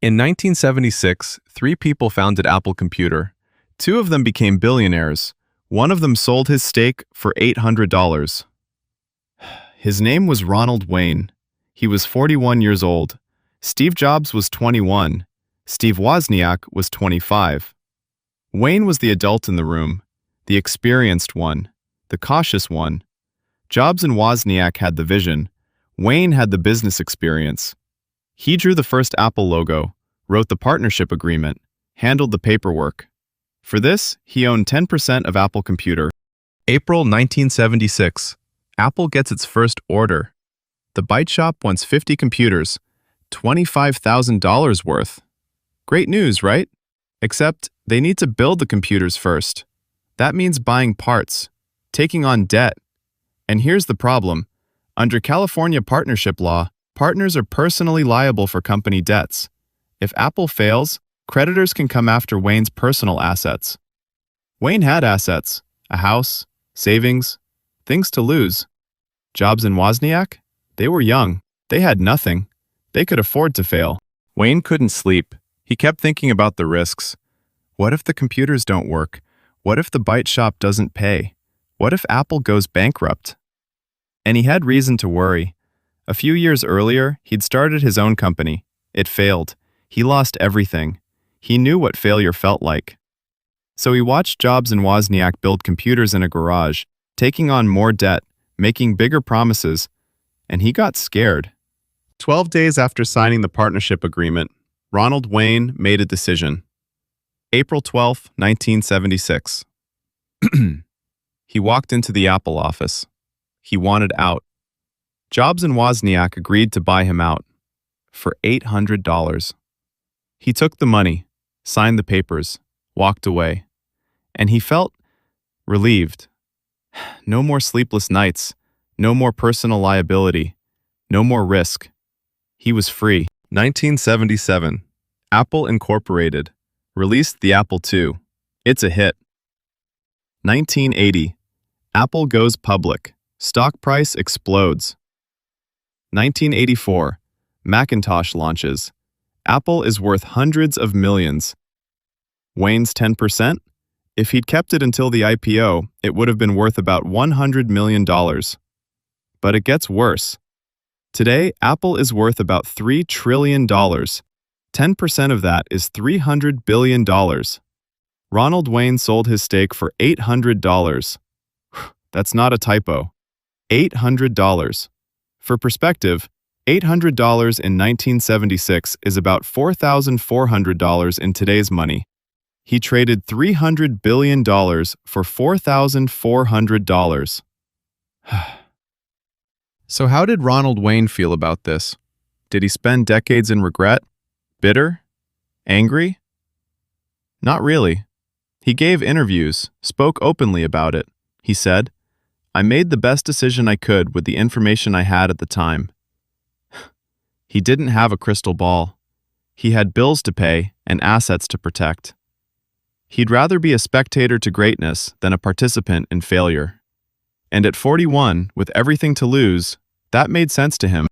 In 1976, three people founded Apple Computer. Two of them became billionaires. One of them sold his stake for $800. His name was Ronald Wayne. He was 41 years old. Steve Jobs was 21. Steve Wozniak was 25. Wayne was the adult in the room, the experienced one, the cautious one. Jobs and Wozniak had the vision. Wayne had the business experience. He drew the first Apple logo, wrote the partnership agreement, handled the paperwork. For this, he owned 10% of Apple Computer. April 1976. Apple gets its first order. The Byte Shop wants 50 computers, $25,000 worth. Great news, right? Except they need to build the computers first. That means buying parts, taking on debt. And here's the problem. Under California partnership law, partners are personally liable for company debts. If Apple fails, creditors can come after Wayne's personal assets. Wayne had assets, a house, savings, things to lose. Jobs and Wozniak? They were young. They had nothing. They could afford to fail. Wayne couldn't sleep. He kept thinking about the risks. What if the computers don't work? What if the Byte Shop doesn't pay? What if Apple goes bankrupt? And he had reason to worry. A few years earlier, he'd started his own company. It failed. He lost everything. He knew what failure felt like. So he watched Jobs and Wozniak build computers in a garage, taking on more debt, making bigger promises, and he got scared. 12 days after signing the partnership agreement, Ronald Wayne made a decision. April 12, 1976. He walked into the Apple office. He wanted out. Jobs and Wozniak agreed to buy him out for $800. He took the money, signed the papers, walked away, and he felt relieved. No more sleepless nights, no more personal liability, no more risk. He was free. 1977. Apple Incorporated released the Apple II. It's a hit. 1980. Apple goes public. Stock price explodes. 1984. Macintosh launches. Apple is worth hundreds of millions. Wayne's 10%? If he'd kept it until the IPO, it would have been worth about $100 million. But it gets worse. Today, Apple is worth about $3 trillion. 10% of that is $300 billion. Ronald Wayne sold his stake for $800. That's not a typo. $800. For perspective, $800 in 1976 is about $4,400 in today's money. He traded $300 billion for $4,400. So how did Ronald Wayne feel about this? Did he spend decades in regret? Bitter? Angry? Not really. He gave interviews, spoke openly about it. He said, "I made the best decision I could with the information I had at the time." He didn't have a crystal ball. He had bills to pay and assets to protect. He'd rather be a spectator to greatness than a participant in failure. And at 41, with everything to lose, that made sense to him.